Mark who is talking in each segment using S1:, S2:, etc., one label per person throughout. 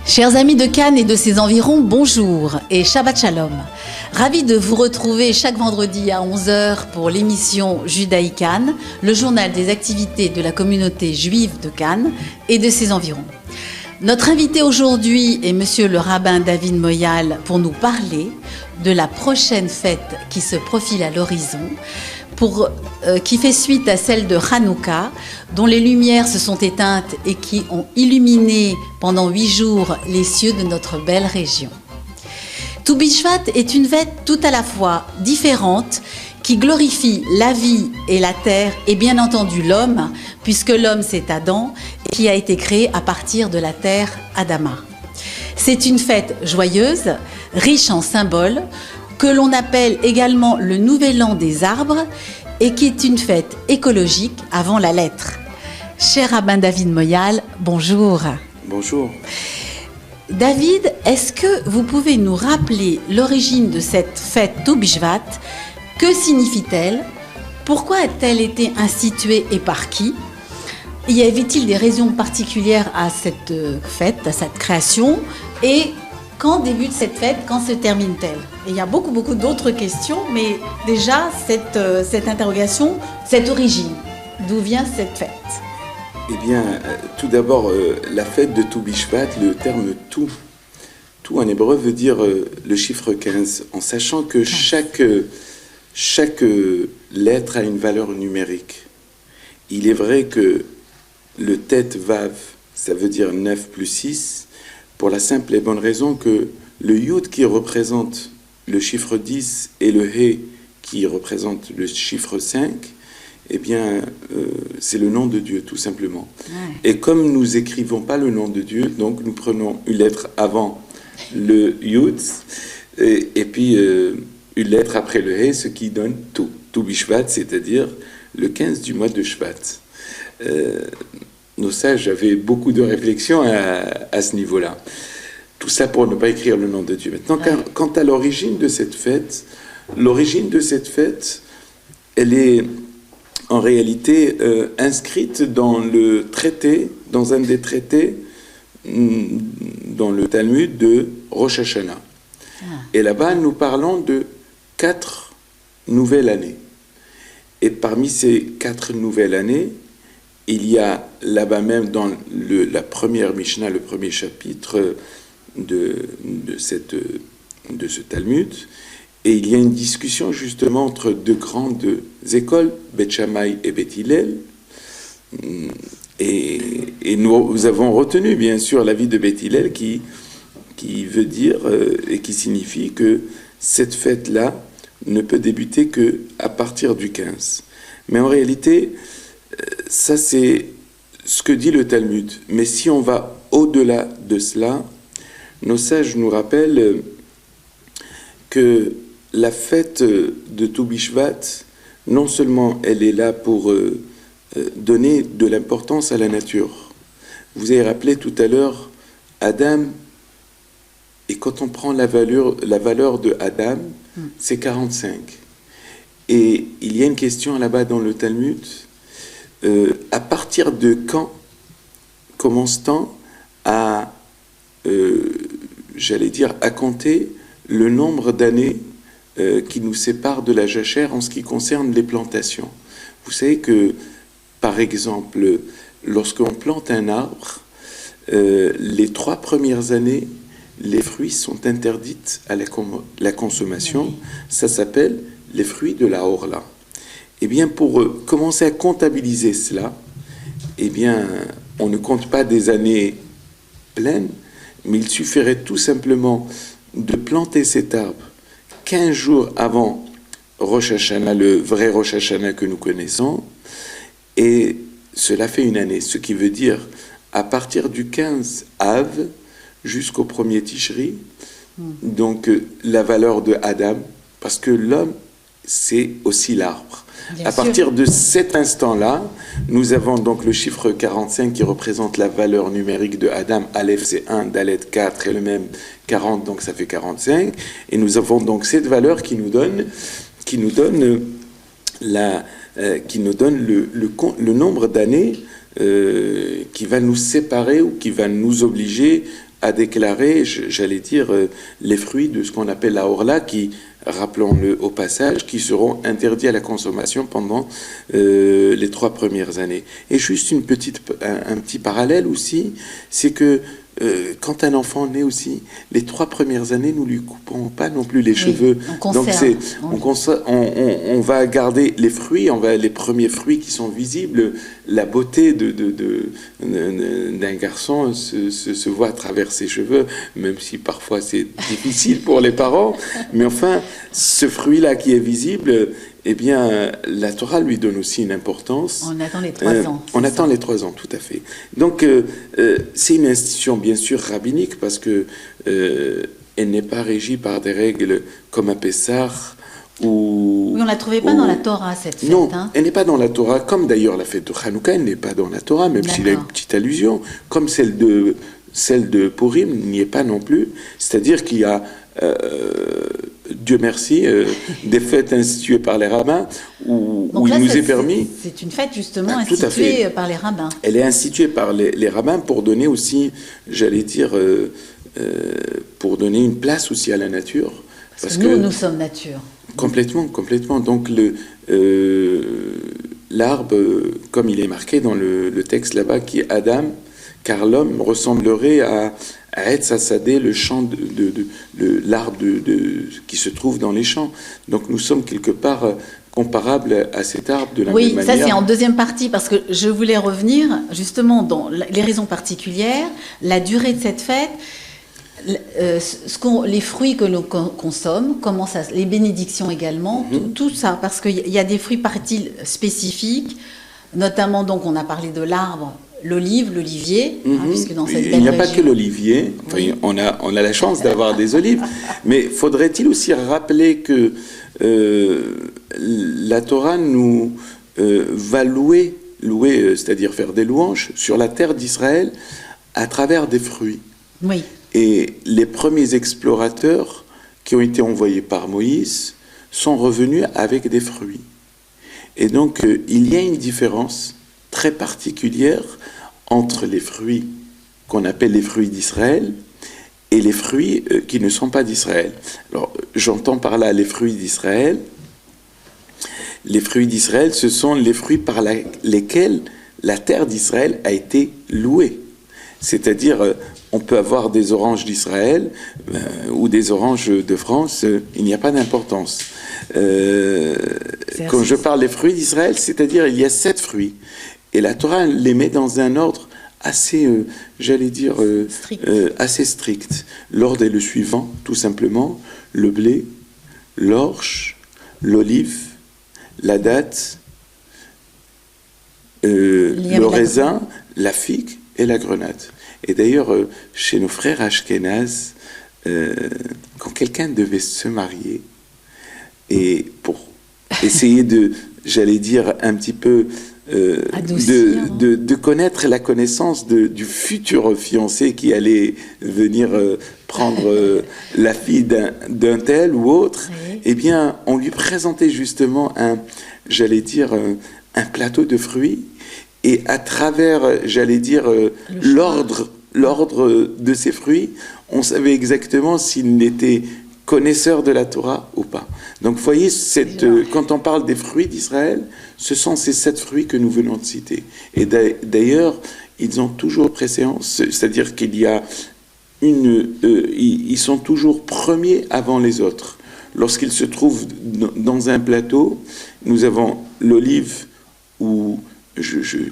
S1: Chers amis de Cannes et de ses environs, bonjour et Shabbat Shalom. Ravi de vous retrouver chaque vendredi à 11 h pour l'émission Judaï Cannes, le journal des activités de la communauté juive de Cannes et de ses environs. Notre invité aujourd'hui est monsieur le rabbin David Moyal pour nous parler de la prochaine fête qui se profile à l'horizon, qui fait suite à celle de Hanouka, dont les lumières se sont éteintes et qui ont illuminé pendant 8 jours les cieux de notre belle région. Tou Bishvat est une fête tout à la fois différente, qui glorifie la vie et la terre et bien entendu l'homme, puisque l'homme c'est Adam, qui a été créé à partir de la terre Adama. C'est une fête joyeuse, riche en symboles, que l'on appelle également le Nouvel An des arbres et qui est une fête écologique avant la lettre. Cher rabbin David Moyal, bonjour.
S2: Bonjour.
S1: David, est-ce que vous pouvez nous rappeler l'origine de cette fête Tou Bishvat? Que signifie-t-elle? Pourquoi a-t-elle été instituée et par qui? Y avait-il des raisons particulières à cette fête, à cette création? Et quand débute cette fête? Quand se termine-t-elle? Et il y a beaucoup d'autres questions, mais déjà, cette interrogation, cette origine, d'où vient cette fête?
S2: Eh bien, tout d'abord, la fête de Tou Bishvat, le terme tout en hébreu veut dire le chiffre 15, en sachant que chaque lettre a une valeur numérique. Il est vrai que le tet vav, ça veut dire 9 plus 6, pour la simple et bonne raison que le yud qui représente le chiffre 10 et le he qui représente le chiffre 5, eh bien, c'est le nom de Dieu, tout simplement. Ouais. Et comme nous écrivons pas le nom de Dieu, donc nous prenons une lettre avant le yud, et puis une lettre après le he, ce qui donne tout. Tou Bishvat, c'est-à-dire le 15 du mois de Shvat. Nos sages avaient beaucoup de réflexions à ce niveau-là. Tout ça pour ne pas écrire le nom de Dieu. Maintenant, quant à l'origine de cette fête, elle est en réalité inscrite dans le traité, dans un des traités, dans le Talmud de Rosh Hashanah. Et là-bas, nous parlons de 4 nouvelles années. Et parmi ces 4 nouvelles années, il y a là-bas même dans la première Mishnah, le premier chapitre de ce Talmud, et il y a une discussion justement entre deux grandes écoles, Beth Shammai et Beth Hillel, et nous avons retenu bien sûr l'avis de Beth Hillel qui veut dire et qui signifie que cette fête-là ne peut débuter qu'à partir du 15. Mais en réalité, ça c'est ce que dit le Talmud. Mais si on va au-delà de cela, nos sages nous rappellent que la fête de Tou Bishvat, non seulement elle est là pour donner de l'importance à la nature. Vous avez rappelé tout à l'heure Adam, et quand on prend la valeur de Adam, c'est 45. Et il y a une question là-bas dans le Talmud, à partir de quand commence-t-on à, à compter le nombre d'années qui nous séparent de la jachère en ce qui concerne les plantations? Vous savez que, par exemple, lorsqu'on plante un arbre, les 3 premières années, les fruits sont interdits à la consommation. Ça s'appelle les fruits de la Orla. Eh bien, pour commencer à comptabiliser cela, eh bien, on ne compte pas des années pleines, mais il suffirait tout simplement de planter cet arbre 15 jours avant Rosh Hashanah, le vrai Rosh Hashanah que nous connaissons, et cela fait une année, ce qui veut dire à partir du 15 Av jusqu'au 1er Tishri, donc la valeur de Adam, parce que l'homme, c'est aussi l'arbre. À partir de cet instant-là, nous avons donc le chiffre 45 qui représente la valeur numérique de Adam. Aleph, c'est 1, Dalet, 4, et le même 40, donc ça fait 45. Et nous avons donc cette valeur qui nous donne le nombre d'années qui va nous séparer ou qui va nous obliger a déclaré, j'allais dire, les fruits de ce qu'on appelle la orla, qui, rappelons-le au passage, qui seront interdits à la consommation pendant les 3 premières années. Et juste un petit parallèle aussi, c'est que quand un enfant naît aussi, les 3 premières années, nous lui coupons pas non plus les cheveux. Donc on va garder les fruits, les premiers fruits qui sont visibles. La beauté d'un garçon se voit à travers ses cheveux, même si parfois c'est difficile pour les parents. Mais enfin, ce fruit-là qui est visible, eh bien, la Torah lui donne aussi une importance.
S1: On attend les 3 ans.
S2: On attend les 3 ans, tout à fait. Donc, c'est une institution, bien sûr, rabbinique, parce que elle n'est pas régie par des règles comme à Pessah.
S1: Oui, on ne la trouvait pas dans la Torah, cette fête.
S2: Non, elle n'est pas dans la Torah, comme d'ailleurs la fête de Hanouka, elle n'est pas dans la Torah, même s'il y a une petite allusion, comme celle de Purim n'y est pas non plus. C'est-à-dire qu'il y a... Dieu merci, des fêtes instituées par les rabbins où il nous est permis...
S1: C'est une fête justement instituée par les rabbins.
S2: Elle est instituée par les rabbins pour donner aussi, j'allais dire, pour donner une place aussi à la nature.
S1: Parce que nous sommes nature.
S2: Complètement, complètement. Donc l'arbre, comme il est marqué dans le texte là-bas, qui est Adam, car l'homme ressemblerait à Etz Hasadeh, le champ l'arbre qui se trouve dans les champs. Donc nous sommes quelque part comparables à cet arbre de la même manière.
S1: Oui, ça c'est en deuxième partie, parce que je voulais revenir justement dans les raisons particulières, la durée de cette fête, les fruits que l'on consomme, les bénédictions également, tout ça, parce qu'il y a des fruits par-ils spécifiques, notamment donc on a parlé de l'arbre, l'olivier, puisque dans cette belle
S2: il n'y a pas que l'olivier. Enfin, oui. On a la chance d'avoir des olives, mais faudrait-il aussi rappeler que la Torah nous va louer, c'est-à-dire faire des louanges sur la terre d'Israël à travers des fruits.
S1: Oui.
S2: Et les premiers explorateurs qui ont été envoyés par Moïse sont revenus avec des fruits. Et donc il y a une différence très particulière entre les fruits qu'on appelle les fruits d'Israël et les fruits qui ne sont pas d'Israël. Alors, j'entends par là les fruits d'Israël. Les fruits d'Israël, ce sont les fruits par lesquels la terre d'Israël a été louée. C'est-à-dire, on peut avoir des oranges d'Israël ou des oranges de France, il n'y a pas d'importance. Quand je parle des fruits d'Israël, c'est-à-dire il y a 7 fruits. Et la Torah les met dans un ordre assez, j'allais dire, assez strict. L'ordre est le suivant, tout simplement: le blé, l'orge, l'olive, la date, le raisin, la figue et la grenade. Et d'ailleurs, chez nos frères Ashkénazes, quand quelqu'un devait se marier, et pour essayer j'allais dire, un petit peu de connaître la connaissance du futur fiancé qui allait venir prendre la fille d'un tel ou autre, oui. Eh bien, on lui présentait justement j'allais dire, un plateau de fruits, et à travers, j'allais dire, l'ordre de ces fruits, on savait exactement s'il était connaisseur de la Torah ou pas. Donc, vous voyez, quand on parle des fruits d'Israël, ce sont ces 7 fruits que nous venons de citer. Et d'ailleurs, ils ont toujours préséance, c'est-à-dire qu'il y a ils sont toujours premiers avant les autres. Lorsqu'ils se trouvent dans un plateau, nous avons l'olive ou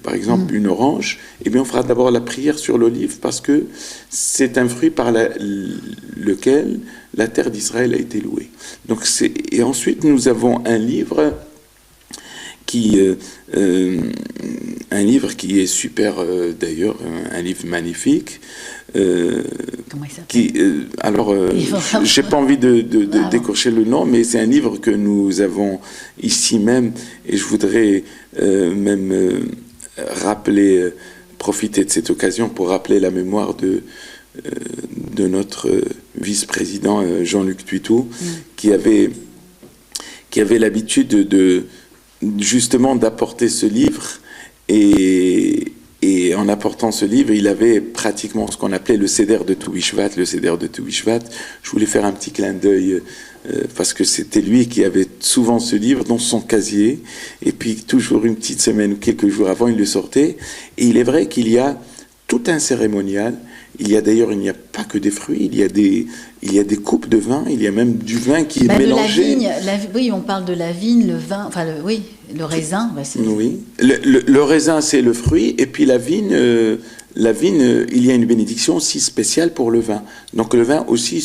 S2: par exemple une orange, eh bien on fera d'abord la prière sur l'olive parce que c'est un fruit par lequel la terre d'Israël a été louée. Donc et ensuite nous avons un livre qui est super d'ailleurs, un livre magnifique.
S1: Comment il s'appelle
S2: j'ai pas envie de décorcher le nom, mais c'est un livre que nous avons ici même, et je voudrais même profiter de cette occasion pour rappeler la mémoire de notre vice-président Jean-Luc Tuitou, qui avait l'habitude justement d'apporter ce livre, et Et en apportant ce livre, il avait pratiquement ce qu'on appelait le Seder de Tu Bishvat, le Seder de Tu Bishvat. Je voulais faire un petit clin d'œil parce que c'était lui qui avait souvent ce livre dans son casier. Et puis toujours une petite semaine ou quelques jours avant, il le sortait. Et il est vrai qu'il y a tout un cérémonial. Il y a d'ailleurs, il n'y a pas que des fruits, il y a des coupes de vin, il y a même du vin qui est mélangé.
S1: Oui, on parle de la vigne, le vin, enfin oui, le raisin.
S2: Oui, le raisin c'est le fruit, et puis la vigne, il y a une bénédiction aussi spéciale pour le vin. Donc le vin aussi,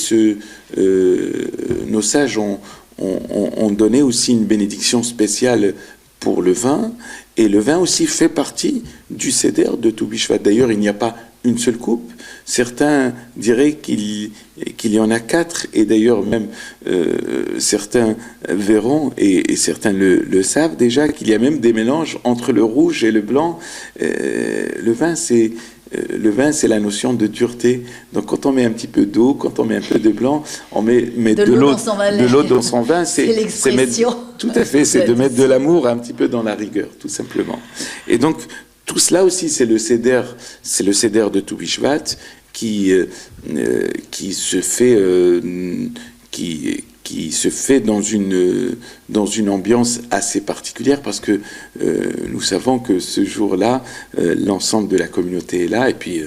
S2: nos sages ont donné aussi une bénédiction spéciale pour le vin, et le vin aussi fait partie du Seder de Tu Bishvat. D'ailleurs, il n'y a pas une seule coupe. Certains diraient qu'il y en a 4, et d'ailleurs même certains verront, et certains le savent déjà, qu'il y a même des mélanges entre le rouge et le blanc. Le vin, c'est la notion de dureté. Donc quand on met un petit peu d'eau, quand on met un peu de blanc, on met de l'eau dans son vin.
S1: C'est l'expression.
S2: Tout à fait, c'est de mettre de l'amour un petit peu dans la rigueur, tout simplement. Et donc, tout cela aussi, c'est le Seder de Tu Bishvat qui se fait dans une ambiance assez particulière, parce que nous savons que ce jour-là, l'ensemble de la communauté est là, et puis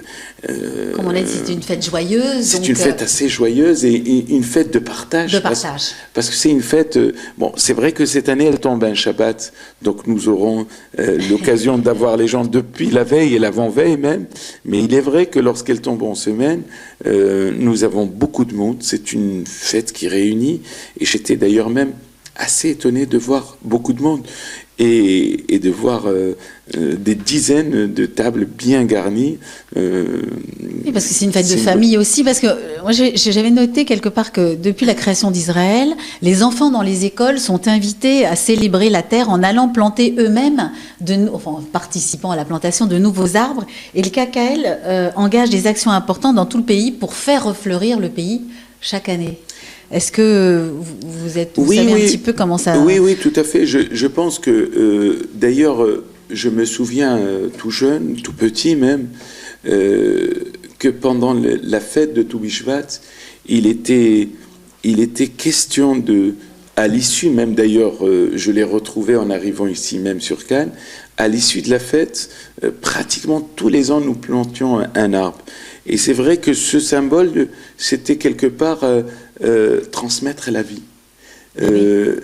S1: comme on l'a dit, c'est une fête joyeuse.
S2: C'est une fête assez joyeuse et une fête de partage. Parce que c'est une fête. Bon, c'est vrai que cette année elle tombe un Shabbat, donc nous aurons l'occasion d'avoir les gens depuis la veille et l'avant-veille même. Mais il est vrai que lorsqu'elle tombe en semaine, nous avons beaucoup de monde. C'est une fête qui réunit. Et j'étais d'ailleurs même assez étonné de voir beaucoup de monde et de voir des dizaines de tables bien garnies.
S1: Oui, parce que c'est une fête de famille aussi, parce que moi j'avais noté quelque part que depuis la création d'Israël, les enfants dans les écoles sont invités à célébrer la terre en allant planter eux-mêmes, en participant à la plantation de nouveaux arbres, et le KKL engage des actions importantes dans tout le pays pour faire refleurir le pays chaque année. Est-ce que vous savez un petit peu comment ça...
S2: Oui, tout à fait. Je pense que, d'ailleurs, je me souviens tout jeune, tout petit même, que pendant la fête de Tu Bishvat, il était question à l'issue même, d'ailleurs, je l'ai retrouvé en arrivant ici même sur Cannes, à l'issue de la fête, pratiquement tous les ans, nous plantions un arbre. Et c'est vrai que ce symbole, c'était quelque part transmettre la vie.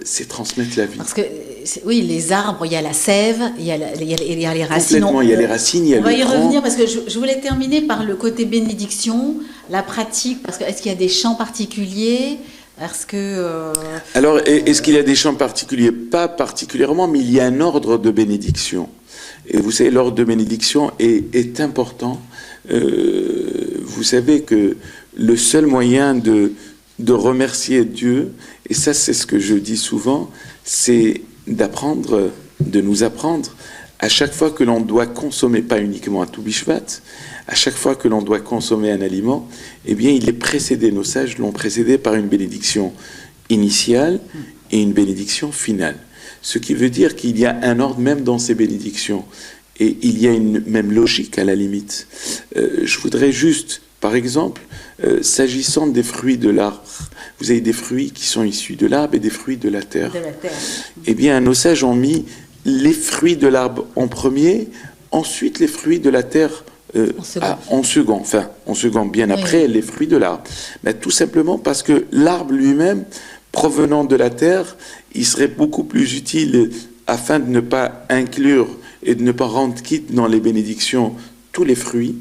S2: C'est transmettre la vie.
S1: Parce que, oui, les arbres, il y a la sève, il y a les racines.
S2: Complètement, il y a les racines, il y a le tronc.
S1: On va y revenir, parce que je voulais terminer par le côté bénédiction, la pratique, parce que est-ce qu'il y a des chants particuliers ?
S2: Alors, est-ce qu'il y a des chants particuliers ? Pas particulièrement, mais il y a un ordre de bénédiction. Et vous savez, l'ordre de bénédiction est important. Vous savez que le seul moyen de remercier Dieu, et ça c'est ce que je dis souvent, c'est de nous apprendre à chaque fois que l'on doit consommer, pas uniquement à Tu Bishvat, à chaque fois que l'on doit consommer un aliment, eh bien il est précédé, nos sages l'ont précédé par une bénédiction initiale et une bénédiction finale. Ce qui veut dire qu'il y a un ordre même dans ces bénédictions. Et il y a une même logique à la limite. Je voudrais juste, par exemple, s'agissant des fruits de l'arbre, vous avez des fruits qui sont issus de l'arbre et des fruits de la terre. Eh bien, nos sages ont mis les fruits de l'arbre en premier, ensuite les fruits de la terre en second, bien après les fruits de l'arbre. Mais tout simplement parce que l'arbre lui-même, provenant de la terre, il serait beaucoup plus utile afin de ne pas inclure et de ne pas rendre quitte dans les bénédictions tous les fruits,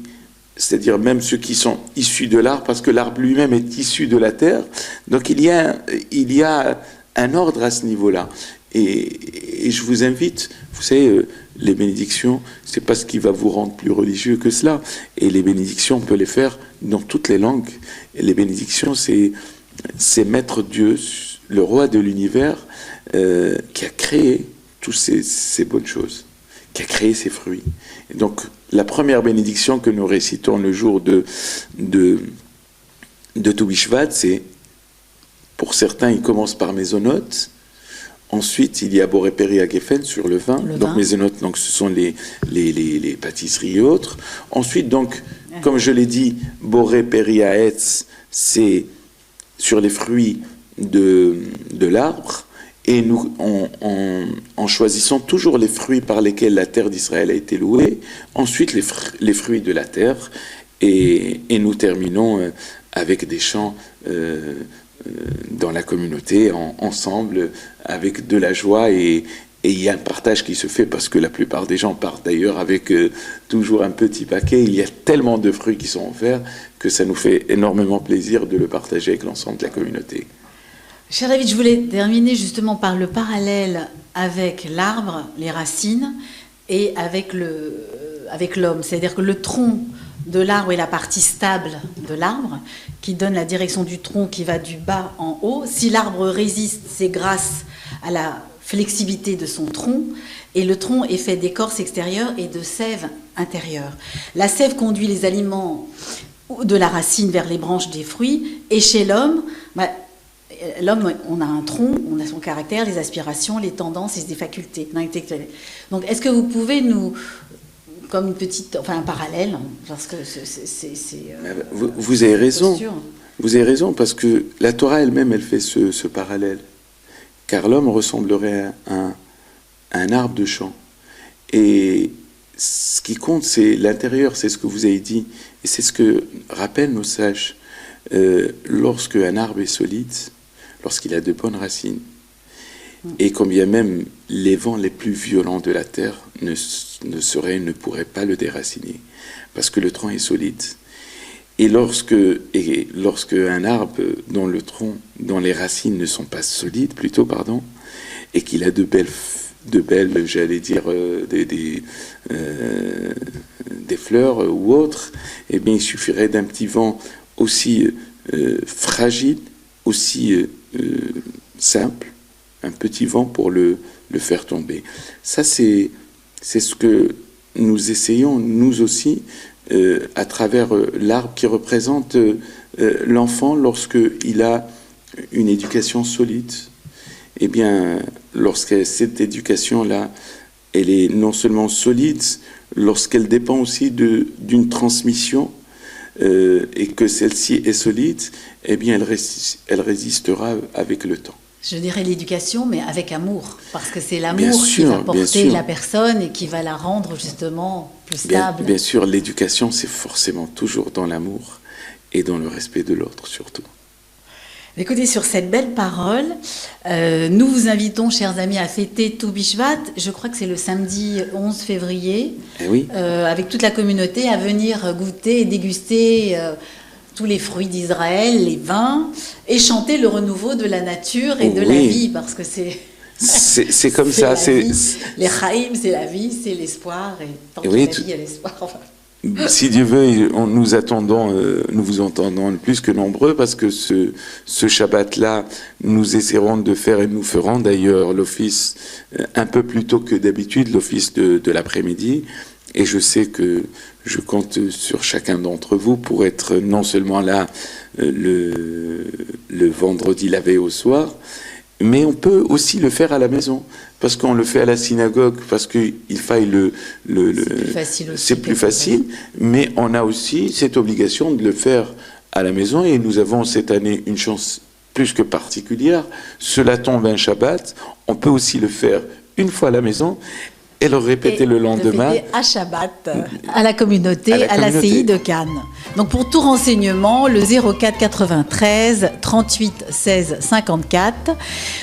S2: c'est-à-dire même ceux qui sont issus de l'arbre, parce que l'arbre lui-même est issu de la terre. Donc il y a un ordre à ce niveau-là. Et je vous invite, vous savez, les bénédictions, c'est pas ce qui va vous rendre plus religieux que cela. Et les bénédictions, on peut les faire dans toutes les langues. Et les bénédictions, c'est mettre Dieu, le roi de l'univers, qui a créé toutes ces bonnes choses, qui a créé ces fruits. Et donc, la première bénédiction que nous récitons le jour de Tu Bishvat, c'est, pour certains, il commence par Mezonot, Ensuite, il y a Boré Péri à Geffen sur le vin. Donc, Maisonot, donc ce sont les pâtisseries et autres. Ensuite, donc, comme je l'ai dit, Boré Péri à Etz, c'est sur les fruits de l'arbre. Et nous, en choisissant toujours les fruits par lesquels la terre d'Israël a été louée, ensuite les fruits de la terre, et nous terminons avec des chants dans la communauté, ensemble, avec de la joie, et il y a un partage qui se fait, parce que la plupart des gens partent d'ailleurs avec toujours un petit paquet. Il y a tellement de fruits qui sont offerts que ça nous fait énormément plaisir de le partager avec l'ensemble de la communauté.
S1: Cher David, je voulais terminer justement par le parallèle avec l'arbre, les racines, et avec l'homme. C'est-à-dire que le tronc de l'arbre est la partie stable de l'arbre, qui donne la direction du tronc qui va du bas en haut. Si l'arbre résiste, c'est grâce à la flexibilité de son tronc, et le tronc est fait d'écorce extérieure et de sève intérieure. La sève conduit les aliments de la racine vers les branches des fruits, et chez l'homme, l'homme, on a un tronc, on a son caractère, les aspirations, les tendances et des facultés intellectuelles. Donc, est-ce que vous pouvez nous, comme une petite, enfin un parallèle, parce que
S2: vous avez raison. Vous avez raison, parce que la Torah elle-même, elle fait ce parallèle. Car l'homme ressemblerait à un arbre de champ. Et ce qui compte, c'est l'intérieur, c'est ce que vous avez dit, et c'est ce que rappellent nos sages. Lorsque un arbre est solide, lorsqu'il a de bonnes racines, et combien même les vents les plus violents de la terre ne pourraient pas le déraciner, parce que le tronc est solide. Et lorsque un arbre dont le tronc, dont les racines ne sont pas solides, et qu'il a de belles, j'allais dire, des fleurs ou autres, eh bien, il suffirait d'un petit vent aussi fragile, aussi simple, un petit vent pour le faire tomber. Ça, c'est ce que nous essayons, nous aussi, à travers l'arbre qui représente l'enfant lorsqu'il a une éducation solide. Eh bien, lorsque cette éducation-là, elle est non seulement solide, lorsqu'elle dépend aussi d'une transmission, et que celle-ci est solide, eh bien, elle résistera avec le temps.
S1: Je dirais l'éducation, mais avec amour, parce que c'est l'amour qui va porter la personne et qui va la rendre justement plus stable.
S2: Bien sûr, l'éducation, c'est forcément toujours dans l'amour et dans le respect de l'autre, surtout.
S1: Écoutez, sur cette belle parole, nous vous invitons, chers amis, à fêter Tou Bishvat. Je crois que c'est le samedi 11 février, avec toute la communauté, à venir goûter et déguster tous les fruits d'Israël, les vins, et chanter le renouveau de la nature et de la vie, parce que c'est comme ça. Les chaim, c'est la vie, c'est l'espoir, et tant que la vie, il y a l'espoir.
S2: Si Dieu veut, nous vous entendons plus que nombreux, parce que ce Shabbat-là, nous essaierons de faire, et nous ferons d'ailleurs l'office un peu plus tôt que d'habitude, l'office de l'après-midi. Et je sais que je compte sur chacun d'entre vous pour être non seulement là le vendredi la veille au soir, mais on peut aussi le faire à la maison, parce qu'on le fait à la synagogue, parce qu'il faille c'est plus facile, mais on a aussi cette obligation de le faire à la maison, et nous avons cette année une chance plus que particulière. Cela tombe un Shabbat, on peut aussi le faire une fois à la maison, et le répéter le lendemain.
S1: Le à Shabbat, à la communauté, à la CI de Cannes. Donc pour tout renseignement, le 04 93 38 16 54.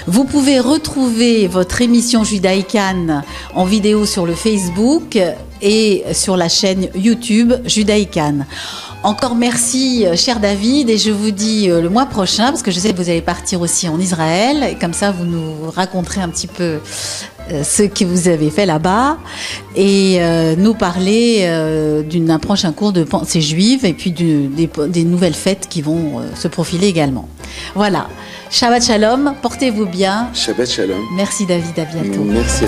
S1: Vous pouvez retrouver votre émission Judaïkan en vidéo sur le Facebook et sur la chaîne YouTube Judaïkan. Encore merci, cher David, et je vous dis le mois prochain, parce que je sais que vous allez partir aussi en Israël, et comme ça vous nous raconterez un petit peu ce que vous avez fait là-bas, et nous parler d'un prochain cours de pensée juive, et puis des nouvelles fêtes qui vont se profiler également. Voilà, Shabbat Shalom, portez-vous bien.
S2: Shabbat Shalom.
S1: Merci David, à bientôt.
S2: Merci.